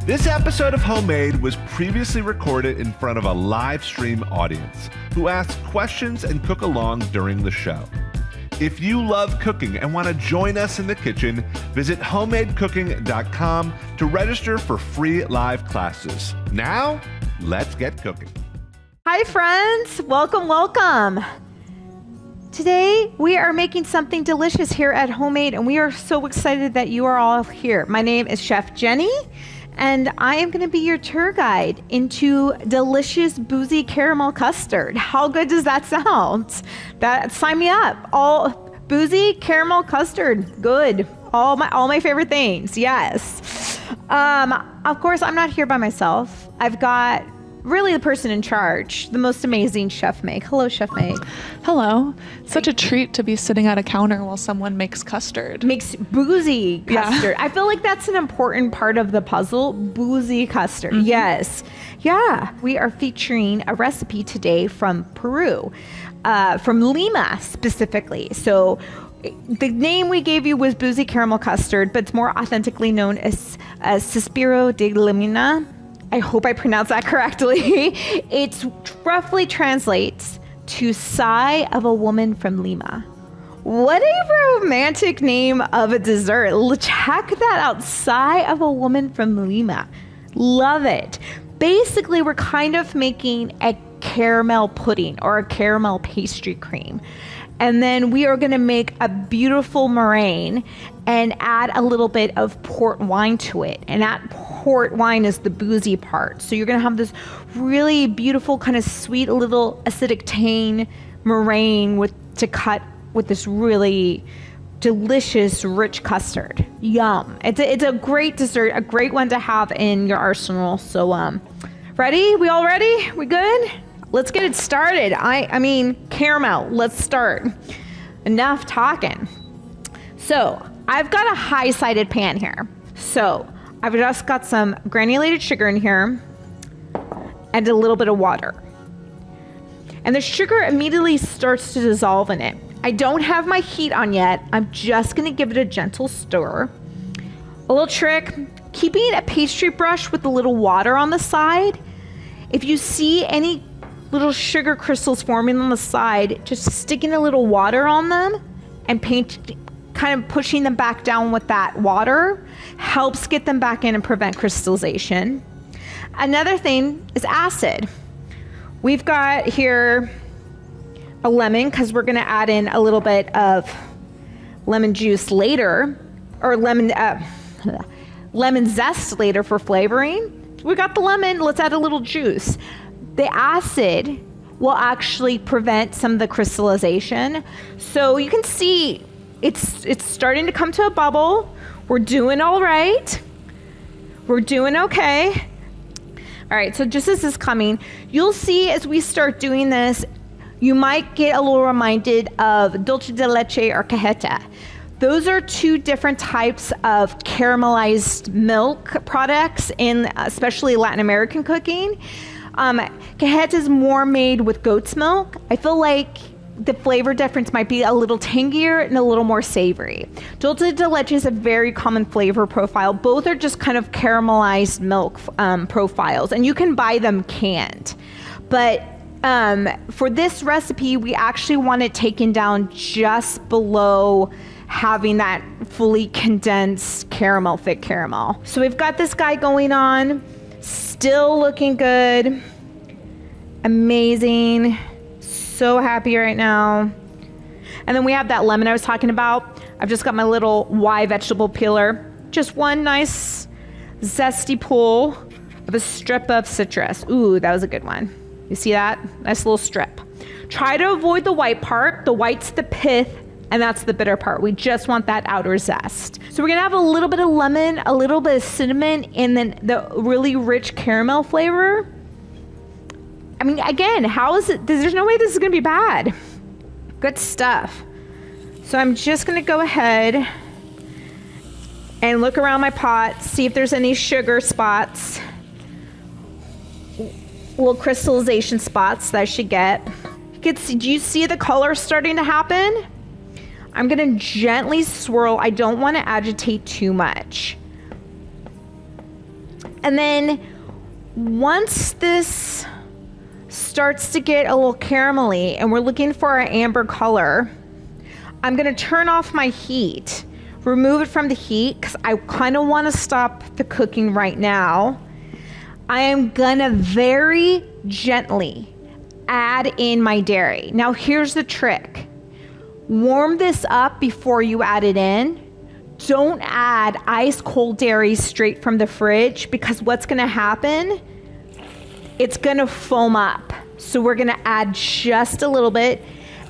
This episode of Homemade was previously recorded in front of a live stream audience who asked questions and cook along during the show. If you love cooking and want to join us in the kitchen, visit homemadecooking.com to register for free live classes. Now, let's get cooking. Hi friends, welcome. Today we are making something delicious here at Homemade and we are so excited that you are all here. My name is Chef Jenny and I am going to be your tour guide into delicious Boozy caramel custard. How good does that sound? Sign me up. All Boozy caramel custard, good. All my favorite things, yes. Of course, I'm not here by myself. I've got really the person in charge, the most amazing Chef Meg. Hello, Chef Meg. Hello. Such a treat to be sitting at a counter while someone makes custard. Makes Boozy custard. Yeah. I feel like that's an important part of the puzzle. Boozy custard. Mm-hmm. Yes. Yeah. We are featuring a recipe today from Peru, from Lima specifically. So the name we gave you was Boozy caramel custard, but it's more authentically known as Suspiro de Limina. I hope I pronounced that correctly. It roughly translates to sigh of a woman from Lima. What a romantic name of a dessert. Check that out, sigh of a woman from Lima. Love it. Basically, we're kind of making a caramel pudding or a caramel pastry cream. And then we are gonna make a beautiful meringue and add a little bit of port wine to it. And that port wine is the boozy part. So you're gonna have this really beautiful kind of sweet little acidic tang meringue to cut with this really delicious rich custard. Yum. It's a great dessert, a great one to have in your arsenal. So ready? We all ready? We good? Let's get it started. I mean, caramel, let's start. Enough talking. So I've got a high-sided pan here. So I've just got some granulated sugar in here and a little bit of water. And the sugar immediately starts to dissolve in it. I don't have my heat on yet. I'm just gonna give it a gentle stir. A little trick, keeping a pastry brush with a little water on the side. If you see any little sugar crystals forming on the side, just sticking a little water on them and kind of pushing them back down with that water helps get them back in and prevent crystallization. Another thing is acid. We've got here a lemon because we're going to add in a little bit of lemon juice later, or lemon zest later for flavoring. We got the lemon, let's add a little juice. The acid will actually prevent some of the crystallization. So you can see it's starting to come to a bubble. We're doing all right. We're doing okay. All right, so just as this is coming, you'll see as we start doing this, you might get a little reminded of dulce de leche or cajeta. Those are two different types of caramelized milk products in especially Latin American cooking. Cajeta is more made with goat's milk. I feel like the flavor difference might be a little tangier and a little more savory. Dulce de leche is a very common flavor profile. Both are just kind of caramelized milk profiles, and you can buy them canned. But for this recipe, we actually want it taken down just below having that fully condensed caramel, thick caramel. So we've got this guy going on. Still looking good. Amazing. So happy right now. And then we have that lemon I was talking about. I've just got my little Y vegetable peeler. Just one nice zesty pull of a strip of citrus. Ooh, that was a good one. You see that? Nice little strip. Try to avoid the white part. The white's the pith, and that's the bitter part. We just want that outer zest. So we're gonna have a little bit of lemon, a little bit of cinnamon, and then the really rich caramel flavor. I mean, again, how is it? There's no way this is gonna be bad. Good stuff. So I'm just gonna go ahead and look around my pot, see if there's any sugar spots, little crystallization spots that I should get. Do you see the color starting to happen? I'm gonna gently swirl. I don't wanna agitate too much. And then once this starts to get a little caramelly and we're looking for our amber color, I'm gonna turn off my heat, remove it from the heat because I kind of want to stop the cooking right now. I am gonna very gently add in my dairy. Now here's the trick. Warm this up before you add it in. Don't add ice cold dairy straight from the fridge because what's gonna happen, it's gonna foam up. So we're gonna add just a little bit,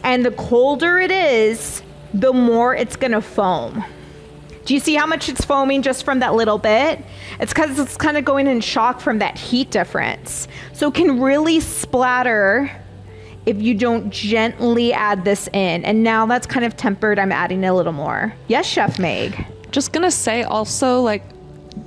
and the colder it is, the more it's gonna foam. Do you see how much it's foaming just from that little bit? It's because it's kind of going in shock from that heat difference. So it can really splatter if you don't gently add this in. And now that's kind of tempered, I'm adding a little more. Yes, Chef Meg. Just gonna say also, like,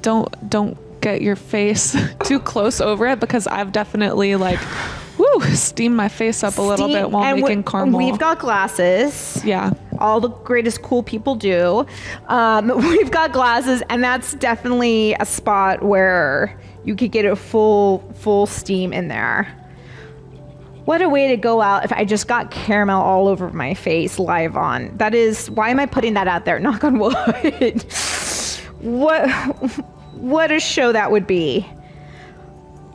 don't get your face too close over it because I've definitely like, steamed my face up a little bit while making caramel. We've got glasses. Yeah. All the greatest cool people do. We've got glasses, and that's definitely a spot where you could get a full steam in there. What a way to go out if I just got caramel all over my face live on. That is, why am I putting that out there? Knock on wood. What a show that would be.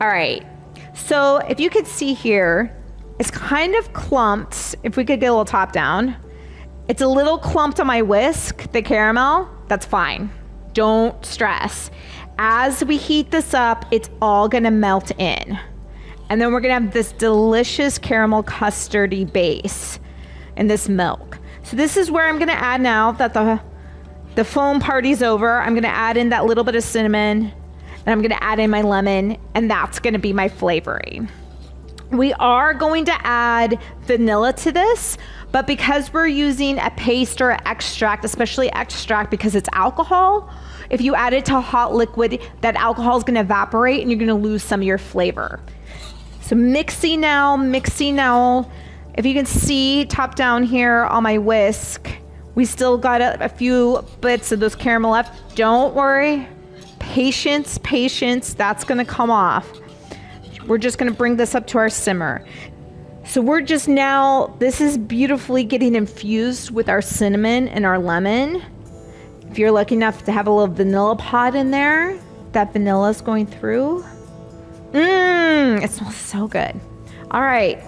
All right. So if you could see here, it's kind of clumped. If we could get a little top down. It's a little clumped on my whisk, the caramel. That's fine. Don't stress. As we heat this up, it's all gonna melt in. And then we're gonna have this delicious caramel custardy base in this milk. So this is where I'm gonna add now that the foam party's over. I'm gonna add in that little bit of cinnamon, and I'm gonna add in my lemon, and that's gonna be my flavoring. We are going to add vanilla to this, but because we're using a paste or extract, especially extract because it's alcohol, if you add it to a hot liquid, that alcohol is gonna evaporate and you're gonna lose some of your flavor. So mixing now. If you can see top down here on my whisk, we still got a few bits of those caramel left. Don't worry, patience, that's gonna come off. We're just gonna bring this up to our simmer. So we're just now, this is beautifully getting infused with our cinnamon and our lemon. If you're lucky enough to have a little vanilla pod in there, that vanilla is going through. It smells so good. All right,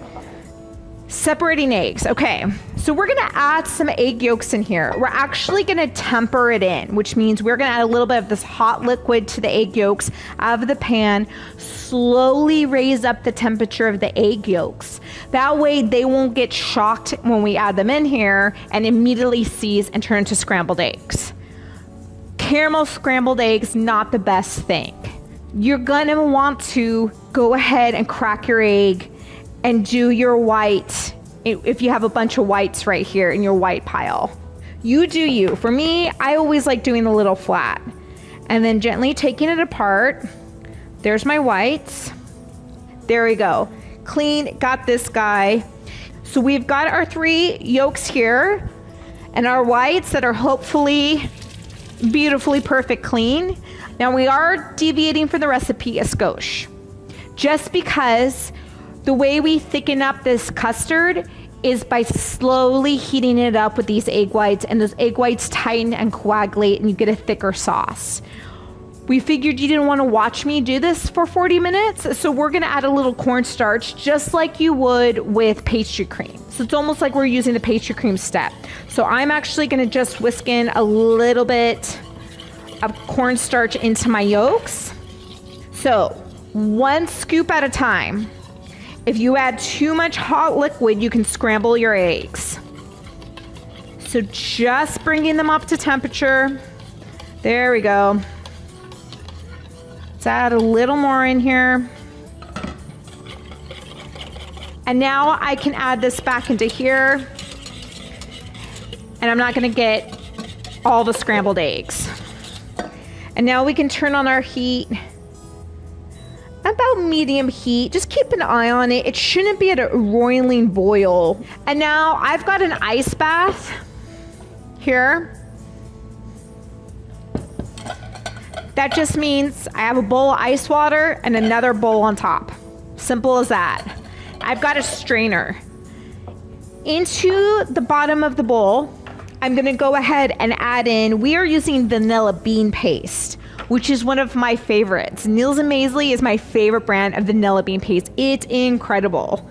separating eggs. Okay, so we're gonna add some egg yolks in here. We're actually gonna temper it in, which means we're gonna add a little bit of this hot liquid to the egg yolks out of the pan, slowly raise up the temperature of the egg yolks. That way they won't get shocked when we add them in here and immediately seize and turn into scrambled eggs. Caramel scrambled eggs, not the best thing. You're gonna want to go ahead and crack your egg and do your white, if you have a bunch of whites right here in your white pile. You do you. For me, I always like doing a little flat and then gently taking it apart. There's my whites. There we go. Clean, got this guy. So we've got our 3 yolks here and our whites that are hopefully beautifully perfect clean. Now we are deviating from the recipe a skosh, just because the way we thicken up this custard is by slowly heating it up with these egg whites, and those egg whites tighten and coagulate and you get a thicker sauce. We figured you didn't want to watch me do this for 40 minutes, so we're gonna add a little cornstarch just like you would with pastry cream. So it's almost like we're using the pastry cream step. So I'm actually gonna just whisk in a little bit of cornstarch into my yolks. So 1 scoop at a time. If you add too much hot liquid, you can scramble your eggs. So just bringing them up to temperature. There we go. Let's add a little more in here. And now I can add this back into here. And I'm not gonna get all the scrambled eggs. And now we can turn on our heat. About medium heat. Just keep an eye on it. It shouldn't be at a roiling boil. And now I've got an ice bath here. That just means I have a bowl of ice water and another bowl on top. Simple as that. I've got a strainer. Into the bottom of the bowl, I'm gonna go ahead and add in, we are using vanilla bean paste, which is one of my favorites. Niels & Maisley is my favorite brand of vanilla bean paste. It's incredible.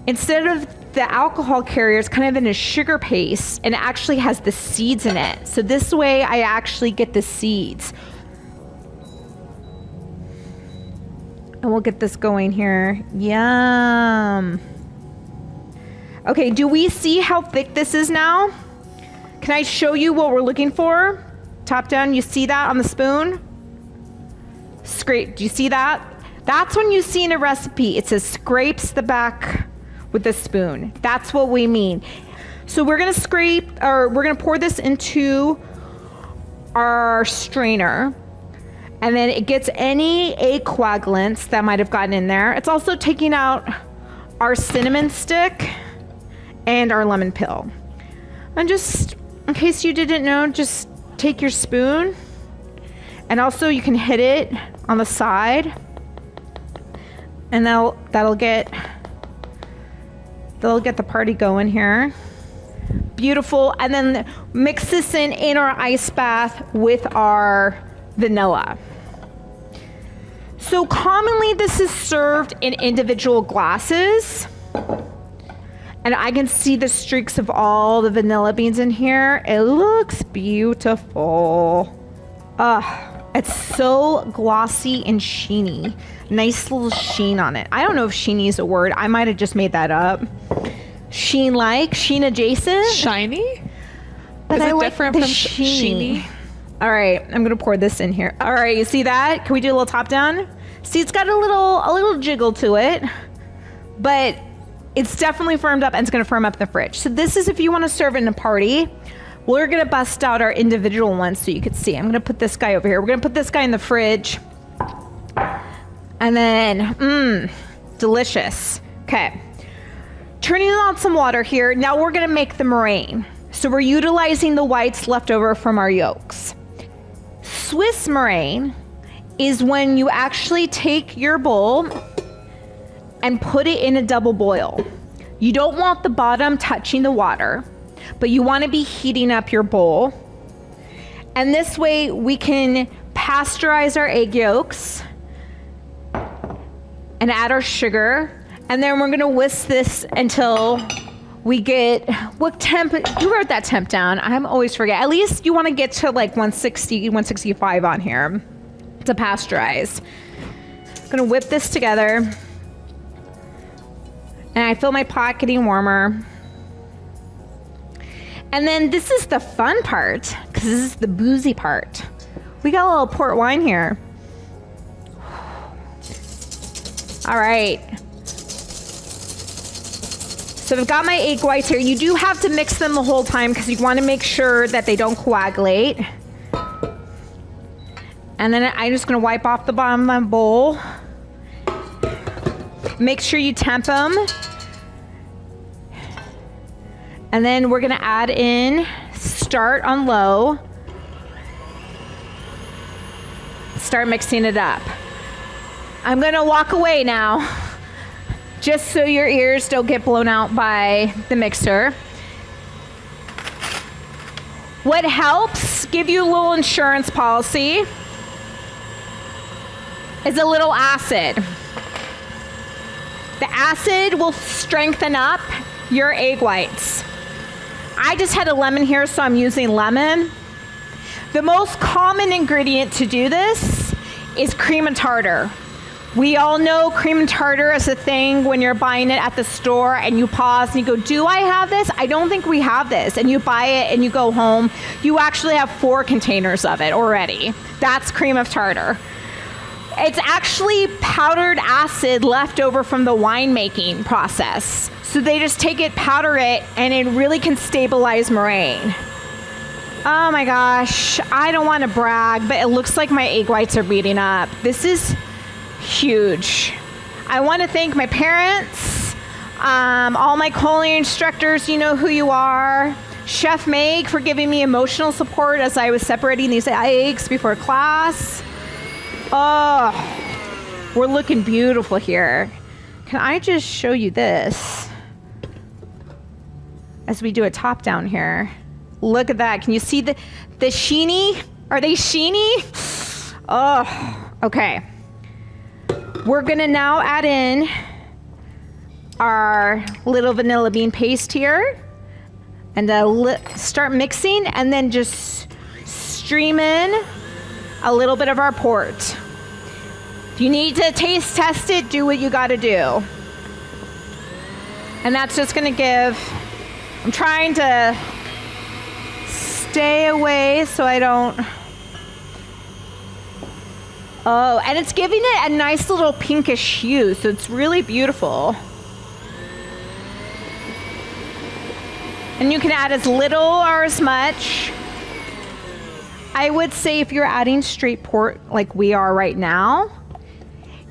Instead of the alcohol carrier, it's kind of in a sugar paste and it actually has the seeds in it. So this way I actually get the seeds. And we'll get this going here. Yum. Okay, do we see how thick this is now? Can I show you what we're looking for? Top down, you see that on the spoon? Scrape, do you see that? That's when you see in a recipe, it says scrapes the back with the spoon. That's what we mean. So we're gonna we're gonna pour this into our strainer, and then it gets any egg coagulants that might have gotten in there. It's also taking out our cinnamon stick and our lemon peel. And just in case you didn't know, just take your spoon, and also you can hit it on the side, and that'll get the party going here. Beautiful. And then mix this in our ice bath with our vanilla. So commonly this is served in individual glasses. And I can see the streaks of all the vanilla beans in here. It looks beautiful. It's so glossy and sheeny. Nice little sheen on it. I don't know if sheeny is a word. I might have just made that up. Sheen-like, sheen adjacent. Shiny? But is I it like different the from sheeny. sheeny? All right, I'm gonna pour this in here. All right, you see that? Can we do a little top down? See, it's got a little jiggle to it, but it's definitely firmed up and it's gonna firm up in the fridge. So this is if you wanna serve it in a party. We're gonna bust out our individual ones so you can see. I'm gonna put this guy over here. We're gonna put this guy in the fridge. And then, delicious. Okay, turning on some water here. Now we're gonna make the meringue. So we're utilizing the whites left over from our yolks. Swiss meringue is when you actually take your bowl and put it in a double boil. You don't want the bottom touching the water, but you want to be heating up your bowl. And this way we can pasteurize our egg yolks and add our sugar. And then we're going to whisk this until we get, what temp, you wrote that temp down. I'm always forget. At least you want to get to like 160, 165 on here to pasteurize. I'm going to whip this together. And I feel my pot getting warmer. And then this is the fun part, because this is the boozy part. We got a little port wine here. All right. So I've got my egg whites here. You do have to mix them the whole time because you want to make sure that they don't coagulate. And then I'm just going to wipe off the bottom of my bowl. Make sure you temp them. And then we're going to add in, start on low. Start mixing it up. I'm going to walk away now, just so your ears don't get blown out by the mixer. What helps give you a little insurance policy is a little acid. The acid will strengthen up your egg whites. I just had a lemon here, so I'm using lemon. The most common ingredient to do this is cream and tartar. We all know cream and tartar is a thing when you're buying it at the store and you pause and you go, do I have this? I don't think we have this. And you buy it and you go home. You actually have 4 containers of it already. That's cream of tartar. It's actually powdered acid left over from the winemaking process. So they just take it, powder it, and it really can stabilize meringue. Oh my gosh, I don't want to brag, but it looks like my egg whites are beating up. This is huge. I want to thank my parents, all my culinary instructors, you know who you are. Chef Meg for giving me emotional support as I was separating these eggs before class. Oh, we're looking beautiful here. Can I just show you this as we do a top down here? Look at that. Can you see the sheeny? Are they sheeny? Oh, okay. We're gonna now add in our little vanilla bean paste here and start mixing, and then just stream in a little bit of our port. If you need to taste test it, do what you gotta do. And that's just gonna I'm trying to stay away so I don't. Oh, and it's giving it a nice little pinkish hue, so it's really beautiful. And you can add as little or as much. I would say if you're adding straight port like we are right now,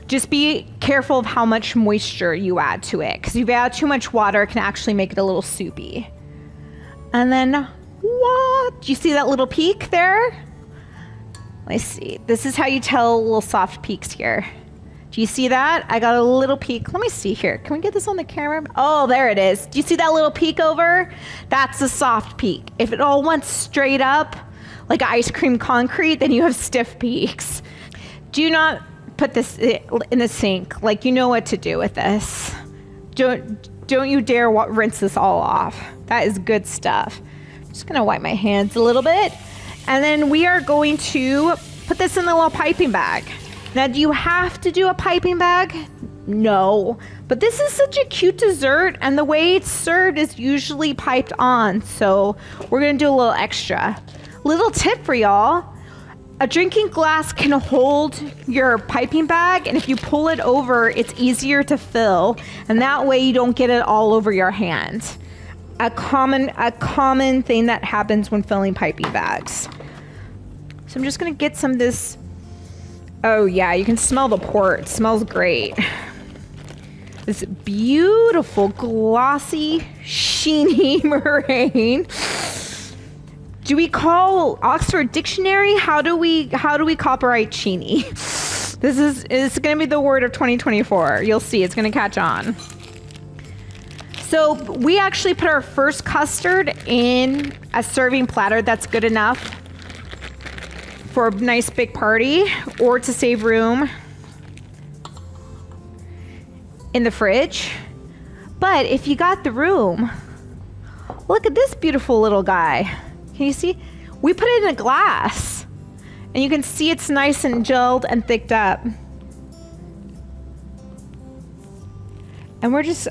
just be careful of how much moisture you add to it, because if you add too much water, it can actually make it a little soupy. And then, what? Do you see that little peak there? Let's see. This is how you tell little soft peaks here. Do you see that? I got a little peak. Let me see here. Can we get this on the camera? Oh, there it is. Do you see that little peak over? That's a soft peak. If it all went straight up like ice cream concrete, then you have stiff peaks. Do not put this in the sink. Like, you know what to do with this. Don't you dare rinse this all off. That is good stuff. I'm just gonna wipe my hands a little bit. And then we are going to put this in the little piping bag. Now, do you have to do a piping bag? No. But this is such a cute dessert, and the way it's served is usually piped on. So we're gonna do a little extra. Little tip for y'all. A drinking glass can hold your piping bag, and if you pull it over, it's easier to fill. And that way you don't get it all over your hand. A common thing that happens when filling piping bags. So I'm just gonna get some of this. Oh yeah, you can smell the port. It smells great. This beautiful, glossy, sheeny meringue. Do we call Oxford Dictionary? How do we copyright sheeny? It's gonna be the word of 2024. You'll see, it's gonna catch on. So we actually put our first custard in a serving platter. That's good enough for a nice big party or to save room in the fridge. But if you got the room, look at this beautiful little guy. Can you see? We put it in a glass, and you can see it's nice and gelled and thicked up. And we're just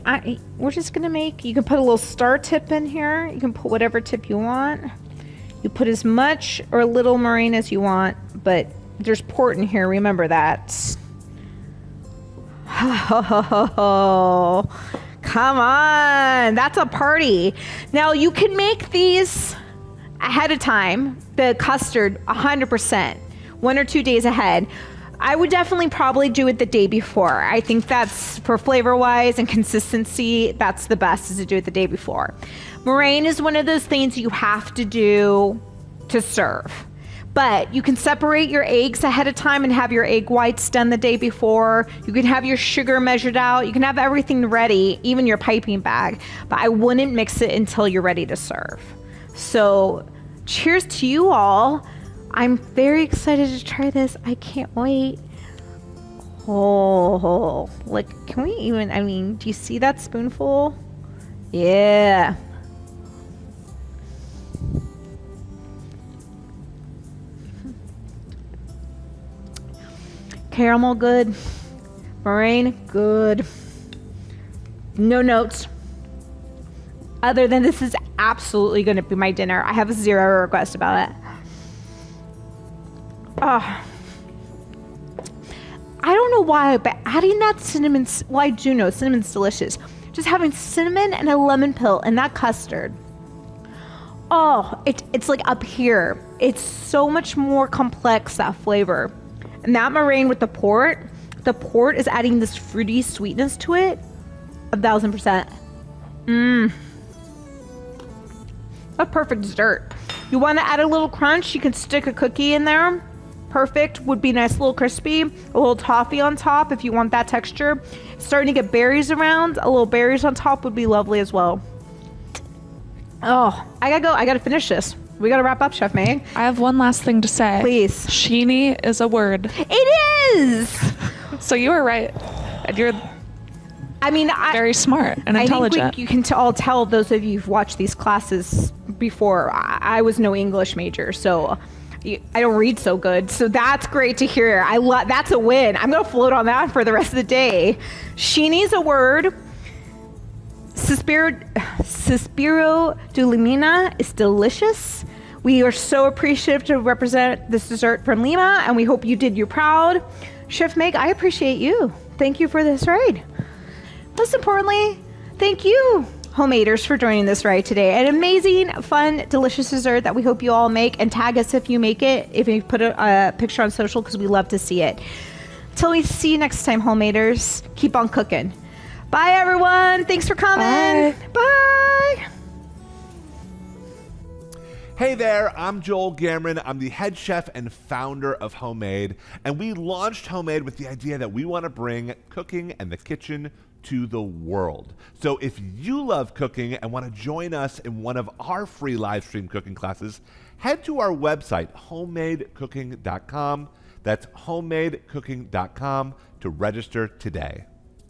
gonna make, you can put a little star tip in here. You can put whatever tip you want. You put as much or little meringue as you want, but there's port in here, remember that. Oh, come on, that's a party. Now you can make these ahead of time, the custard 100%, 1 or 2 days ahead. I would definitely probably do it the day before. I think that's, for flavor wise and consistency, that's the best, is to do it the day before. Meringue is one of those things you have to do to serve. But you can separate your eggs ahead of time and have your egg whites done the day before. You can have your sugar measured out. You can have everything ready, even your piping bag. But I wouldn't mix it until you're ready to serve. So cheers to you all. I'm very excited to try this. I can't wait. Oh, like, can we even, I mean, do you see that spoonful? Yeah. Caramel, good. Meringue, good. No notes. Other than this is absolutely going to be my dinner. I have zero request about it. Oh. I don't know why, but adding that cinnamon, well, I do know cinnamon's delicious. Just having cinnamon and a lemon peel and that custard. Oh, it's like up here. It's so much more complex, that flavor. And that meringue with the port is adding this fruity sweetness to it. 1000%. A perfect dessert. You want to add a little crunch, you can stick a cookie in there. Perfect. Would be nice, little crispy. A little toffee on top if you want that texture. Starting to get berries around. A little berries on top would be lovely as well. Oh, I gotta go. I gotta finish this. We gotta wrap up, Chef May. I have one last thing to say. Please. Sheeny is a word. It is. So you were right. And you're very smart and intelligent. I think you can all tell, those of you who've watched these classes before, I was no English major, so I don't read so good. So that's great to hear. That's a win. I'm going to float on that for the rest of the day. Sheeny's a word. Suspiro de Limina is delicious. We are so appreciative to represent this dessert from Lima, and we hope you did you proud. Chef Meg, I appreciate you. Thank you for this ride. Most importantly, thank you, homemaders, for joining this ride today. An amazing, fun, delicious dessert that we hope you all make, and tag us if you make it, if you put a picture on social, because we love to see it. Till we see you next time, homemaders, keep on cooking. Bye, everyone. Thanks for coming. Bye. Hey there, I'm Joel Gammon. I'm the head chef and founder of Homemade, and we launched Homemade with the idea that we want to bring cooking and the kitchen to the world. So if you love cooking and want to join us in one of our free live stream cooking classes, head to our website, homemadecooking.com. That's homemadecooking.com to register today.